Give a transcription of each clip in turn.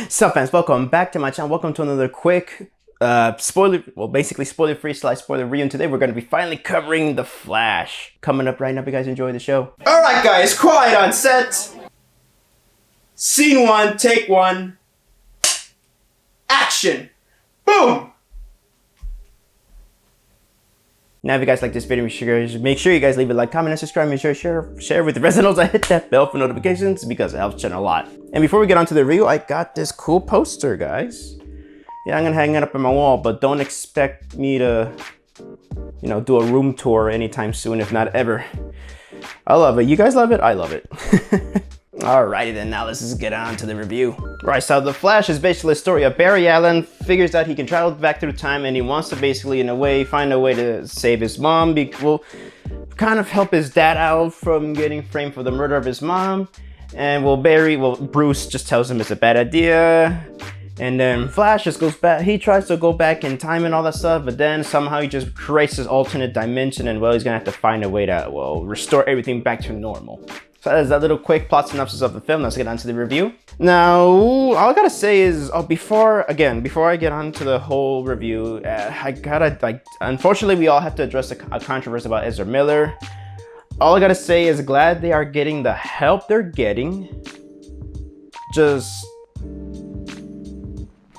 Sup fans, welcome back to my channel. Welcome to another quick basically spoiler-free / spoiler review. And today we're going to be finally covering The Flash. Coming up right now, if you guys enjoy the show. Alright guys, quiet on set. Scene 1, take 1. Action. Boom! Now, if you guys like this video, make sure you guys leave a like, comment, and subscribe. Make sure to share with the rest of those. Hit that bell for notifications because it helps the channel a lot. And before we get on to the review, I got this cool poster, guys. Yeah, I'm gonna hang it up on my wall, but don't expect me to, you know, do a room tour anytime soon, if not ever. I love it. You guys love it? I love it. Alrighty then, now let's just get on to the review. Right, so The Flash is basically a story of Barry Allen figures out he can travel back through time and he wants to basically, in a way, find a way to save his mom. Well, kind of help his dad out from getting framed for the murder of his mom. And Bruce just tells him it's a bad idea. And then Flash just goes back, he tries to go back in time and all that stuff, but then somehow he just creates this alternate dimension and, well, he's gonna have to find a way to, well, restore everything back to normal. So that is that little quick plot synopsis of the film. Let's get on to the review. Now, all I gotta say is, before I get on to the whole review, unfortunately we all have to address a controversy about Ezra Miller. All I gotta say is glad they are getting the help they're getting.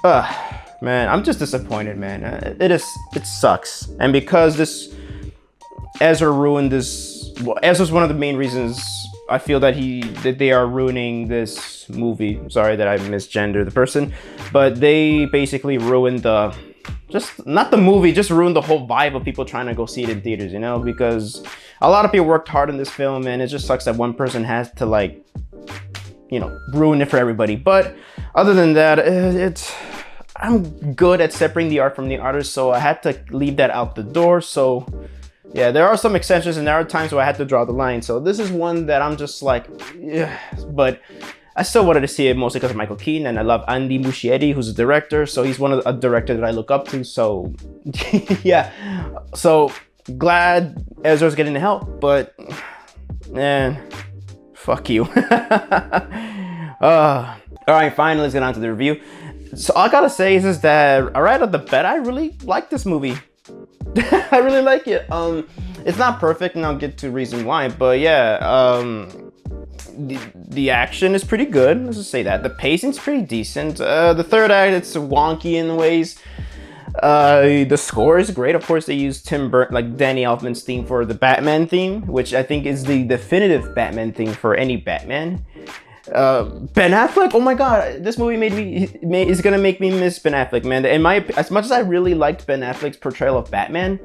Man, I'm just disappointed, man. It sucks. And because Ezra ruined this, well, Ezra's one of the main reasons I feel that they are ruining this movie. Sorry that I misgendered the person, but they basically ruined not the movie, just ruined the whole vibe of people trying to go see it in theaters, you know, because a lot of people worked hard on this film and it just sucks that one person has to, like, you know, ruin it for everybody. But other than that, I'm good at separating the art from the artist, so I had to leave that out the door. So yeah, there are some exceptions and there are times where I had to draw the line. So this is one that I'm just like, yeah, but I still wanted to see it mostly because of Michael Keaton, and I love Andy Muschietti, who's a director. So he's a director that I look up to. So yeah, so glad Ezra's getting the help, but man, fuck you. All right, finally, let's get on to the review. So all I gotta say is that right off the bat, I really like this movie. I really like it. It's not perfect, and I'll get to the reason why, but yeah, the action is pretty good. Let's just say that. The pacing's pretty decent. The third act, it's wonky in ways. The score is great. Of course, they used Danny Elfman's theme for the Batman theme, which I think is the definitive Batman theme for any Batman. Ben Affleck, oh my god, this movie is gonna make me miss Ben Affleck, man. As much as I really liked Ben Affleck's portrayal of Batman,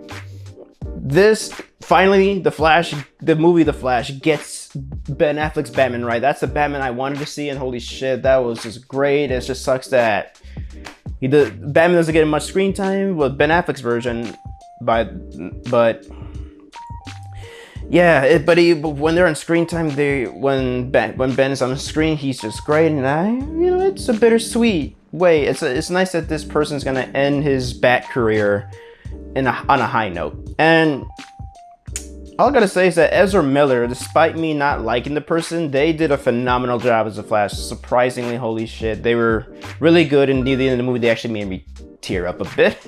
finally, the movie The Flash gets Ben Affleck's Batman right. That's the Batman I wanted to see, and holy shit, that was just great. It just sucks that Batman doesn't get much screen time with Ben Affleck's version, but yeah, but when they're on screen time, when Ben is on the screen, he's just great, and you know, it's a bittersweet way. It's nice that this person's gonna end his Bat career on a high note. And all I gotta say is that Ezra Miller, despite me not liking the person, they did a phenomenal job as the Flash. Surprisingly, holy shit, they were really good, and near the end of the movie, they actually made me tear up a bit.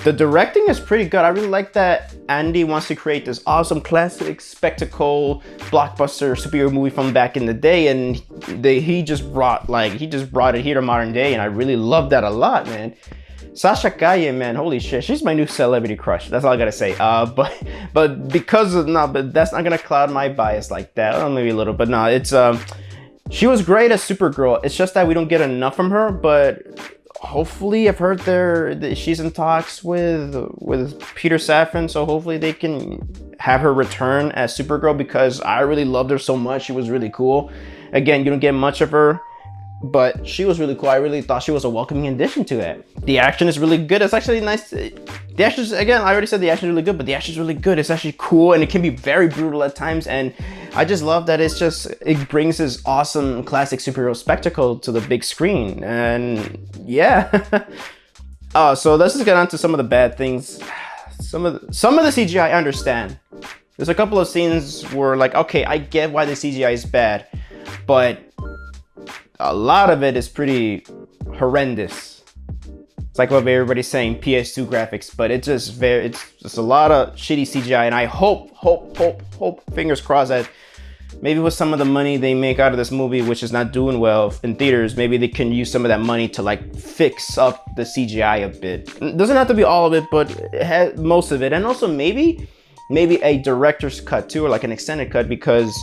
The directing is pretty good. I really like that Andy wants to create this awesome classic spectacle blockbuster superhero movie from back in the day, and he just brought it here to modern day, and I really love that a lot, man. Sasha Calle, man, holy shit, she's my new celebrity crush. That's all I gotta say. But that's not gonna cloud my bias like that. Oh, maybe a little, but no, she was great as Supergirl. It's just that we don't get enough from her, but hopefully, I've heard that she's in talks with Peter Safran, so hopefully they can have her return as Supergirl, because I really loved her so much. She was really cool. Again, you don't get much of her, but she was really cool. I really thought she was a welcoming addition to it. The action is really good. It's actually nice. The action, again, I already said the action is really good, but the action is really good. It's actually cool, and it can be very brutal at times, and I just love that it brings this awesome classic superhero spectacle to the big screen. And yeah. So let's just get on to some of the bad things. Some of the CGI I understand. There's a couple of scenes where, like, okay, I get why the CGI is bad, but a lot of it is pretty horrendous. It's like what everybody's saying, PS2 graphics, but it's just a lot of shitty CGI. And I hope, fingers crossed that maybe with some of the money they make out of this movie, which is not doing well in theaters, maybe they can use some of that money to like fix up the CGI a bit. It doesn't have to be all of it, but it has most of it. And also maybe a director's cut too, or like an extended cut, because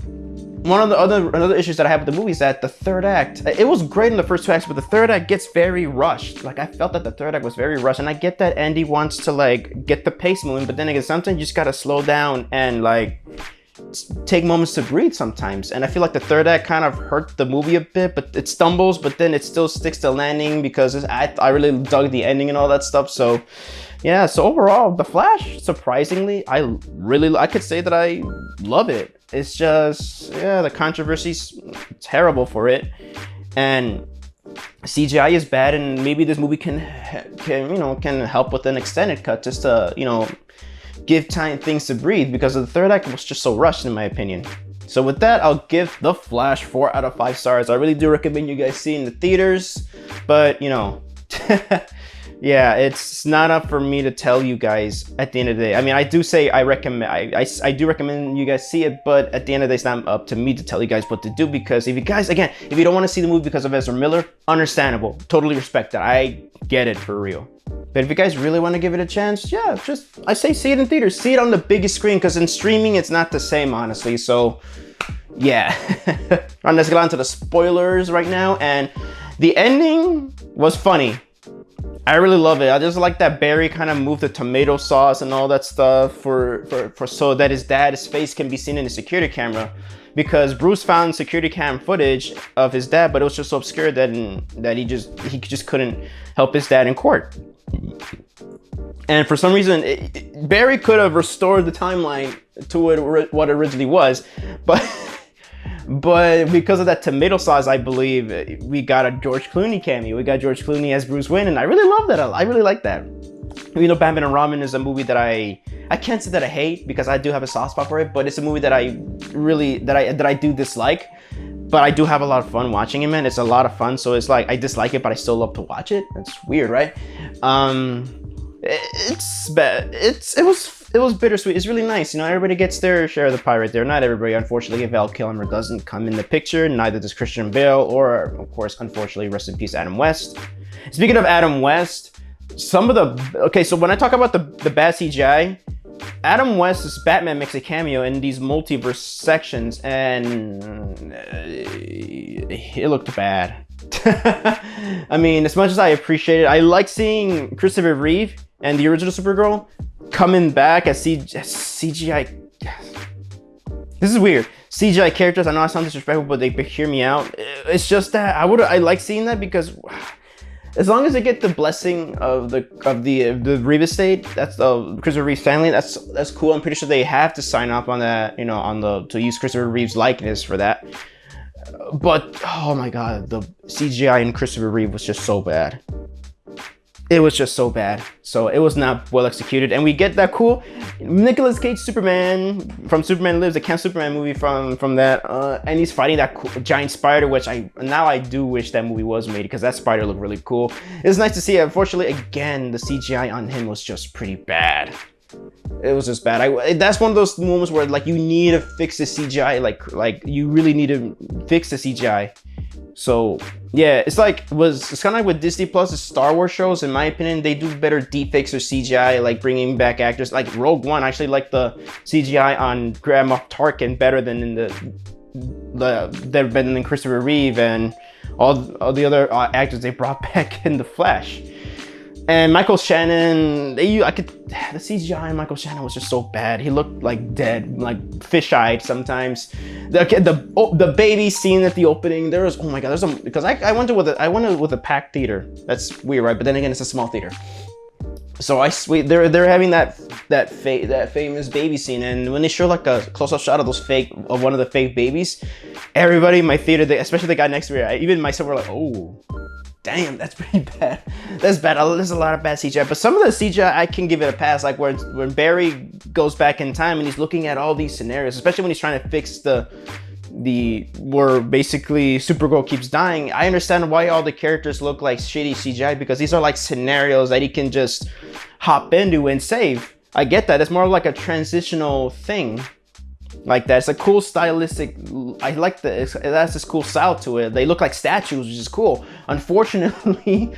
one of the other issues that I have with the movie is that the third act, it was great in the first two acts, but the third act gets very rushed. Like I felt that the third act was very rushed, and I get that Andy wants to like get the pace moving, but then again, sometimes you just gotta slow down and like take moments to breathe sometimes. And I feel like the third act kind of hurt the movie a bit, but it stumbles, but then it still sticks to landing because I really dug the ending and all that stuff. So yeah, so overall, The Flash, surprisingly, I could say that I love it. It's just, yeah, the controversy's terrible for it, and CGI is bad, and maybe this movie can help with an extended cut just to, give time things to breathe, because the third act was just so rushed in my opinion. So with that, I'll give The Flash 4 out of 5 stars. I really do recommend you guys see it in the theaters, but yeah, it's not up for me to tell you guys at the end of the day. I mean, I do say I recommend, I do recommend you guys see it, but at the end of the day, it's not up to me to tell you guys what to do, because if you guys, again, if you don't want to see the movie because of Ezra Miller, understandable, totally respect that. I get it for real. But if you guys really want to give it a chance, yeah, I say see it in theaters, see it on the biggest screen, because in streaming, it's not the same, honestly. So yeah, let's get on to the spoilers right now. And the ending was funny. I really love it. I just like that Barry kind of moved the tomato sauce and all that stuff for so that his face can be seen in the security camera, because Bruce found security cam footage of his dad, but it was just so obscure that he just couldn't help his dad in court. And for some reason, Barry could have restored the timeline to what it originally was, but because of that tomato sauce, I believe we got a George Clooney cameo. We got George Clooney as Bruce Wayne, and I really love that. I really like that. Batman and Robin is a movie that I can't say that I hate, because I do have a soft spot for it, but it's a movie that I do dislike. But I do have a lot of fun watching it, man. It's a lot of fun. So it's like I dislike it, but I still love to watch it. It's weird, right? It's bad. It was bittersweet. It's really nice. Everybody gets their share of the pie right there. Not everybody, unfortunately. Val Kilmer doesn't come in the picture. Neither does Christian Bale, or of course, unfortunately, rest in peace, Adam West. Speaking of Adam West, so when I talk about the bad CGI, Adam West's Batman makes a cameo in these multiverse sections, and it looked bad. I mean, as much as I appreciate it, I like seeing Christopher Reeve and the original Supergirl coming back as CGI. This is weird. CGI characters. I know I sound disrespectful, but they hear me out. It's just that I like seeing that, because as long as they get the blessing of the Reeve estate, that's the Christopher Reeve's family, that's cool. I'm pretty sure they have to sign up on that, to use Christopher Reeve's likeness for that. But oh my god, the CGI in Christopher Reeve was just so bad. It was just so bad. So it was not well executed, and we get that cool Nicolas Cage Superman from Superman Lives, the Camp Superman movie from that, and he's fighting that cool, giant spider, which I do wish that movie was made, because that spider looked really cool. It's nice to see. Unfortunately, again, the CGI on him was just pretty bad. It was just bad. That's one of those moments where like you need to fix the CGI, like you really need to fix the CGI. So yeah, it's kind of like with Disney Plus' Star Wars shows. In my opinion, they do better deepfakes or CGI, like bringing back actors. Like Rogue One, I actually like the CGI on Grand Moff Tarkin better than in better than Christopher Reeve and all the other actors they brought back in The Flash. And Michael Shannon, the CGI on Michael Shannon was just so bad. He looked like dead, like fish-eyed sometimes. The baby scene at the opening, there was, oh my god, because I went with a packed theater. That's weird, right? But then again, it's a small theater. So they're having that famous baby scene, and when they show like a close-up shot of one of the fake babies, everybody in my theater, especially the guy next to me, even myself, were like, oh. Damn, that's pretty bad. That's bad. There's a lot of bad CGI, but some of the CGI I can give it a pass. Like when Barry goes back in time and he's looking at all these scenarios, especially when he's trying to fix the where basically Supergirl keeps dying, I understand why all the characters look like shitty CGI, because these are like scenarios that he can just hop into and save. I get that. It's more like a transitional thing like that. It's a cool stylistic. I like it has this cool style to it. They look like statues, which is cool. Unfortunately,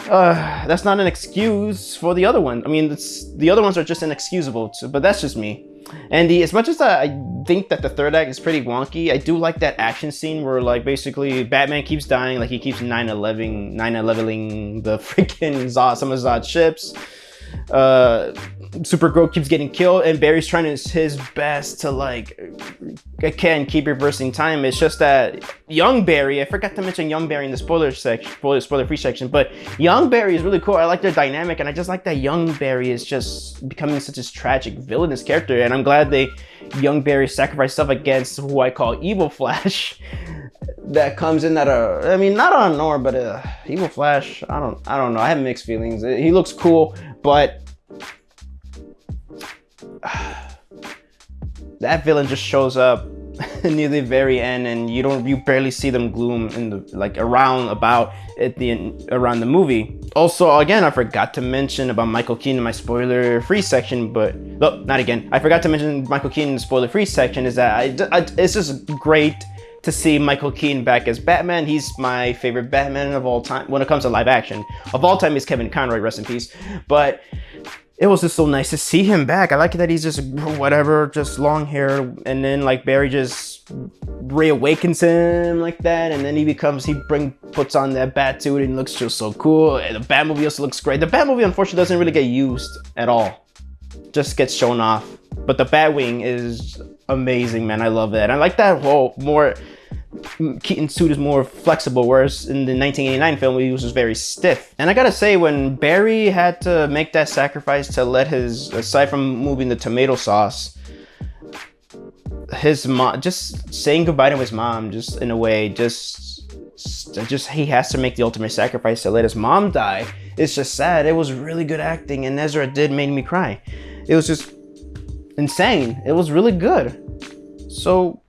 that's not an excuse for the other one. I mean, the other ones are just inexcusable, but that's just me. And as much as I think that the third act is pretty wonky, I do like that action scene where like basically Batman keeps dying, like he keeps 9/11ing the freaking some of Zod's ships. Supergirl keeps getting killed, and Barry's trying his best to like again keep reversing time. It's just that young Barry, I forgot to mention young Barry in the spoiler free section, but young Barry is really cool. I like their dynamic, and I just like that young Barry is just becoming such a tragic villainous character, and I'm glad young Barry sacrificed stuff against who I call Evil Flash. That comes in at I mean, not on nor, but Evil Flash, I don't know. I have mixed feelings. He looks cool, but that villain just shows up near the very end, and you barely see them gloom in the around the movie. Also, again, I forgot to mention about Michael Keaton in my spoiler-free section, but no, not again. I forgot to mention Michael Keaton in the spoiler-free section. Is that it's just great to see Michael Keaton back as Batman. He's my favorite Batman of all time when it comes to live action. Of all time is Kevin Conroy, rest in peace. But it was just so nice to see him back. I like that he's just whatever, just long hair, and then like Barry just reawakens him like that, and then he puts on that bat suit and looks just so cool. And the Batmobile also looks great. The Batmobile unfortunately doesn't really get used at all. Just gets shown off. But the Batwing is amazing, man. I love that. I like that Keaton's suit is more flexible, whereas in the 1989 film he was just very stiff. And I gotta say, when Barry had to make that sacrifice to let aside from moving the tomato sauce, his mom, just saying goodbye to his mom, just in a way, he has to make the ultimate sacrifice to let his mom die. It's just sad. It was really good acting, and Ezra made me cry. It was just insane. It was really good. So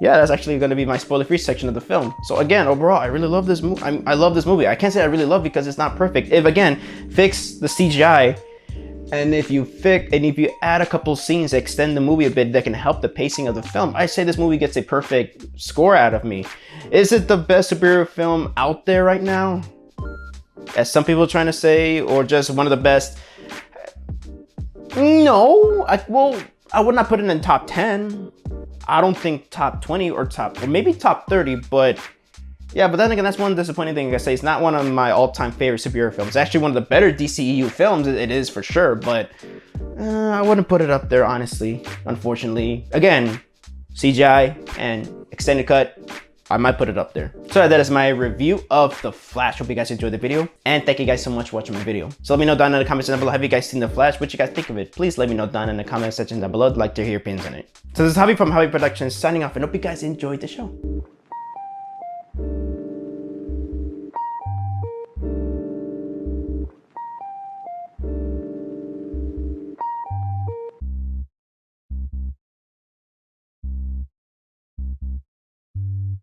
yeah, that's actually going to be my spoiler-free section of the film. So again, overall, I really love this movie. I love this movie. I can't say I really love it because it's not perfect. If again, fix the CGI, and if you add a couple scenes that extend the movie a bit that can help the pacing of the film, I say this movie gets a perfect score out of me. Is it the best superhero film out there right now, as some people are trying to say, or just one of the best? No, I would not put it in top 10. I don't think top 20 or maybe top 30, but yeah, but then again, that's one disappointing thing I say. It's not one of my all-time favorite superhero films. It's actually one of the better DCEU films, it is for sure, but I wouldn't put it up there, honestly, unfortunately. Again, CGI and extended cut, I might put it up there. So that is my review of The Flash. Hope you guys enjoyed the video, and thank you guys so much for watching my video. So let me know down in the comments down below, have you guys seen The Flash? What you guys think of it? Please let me know down in the comment section down below. I'd like to hear your opinions on it. So this is Javi from Javi Productions signing off, and hope you guys enjoyed the show.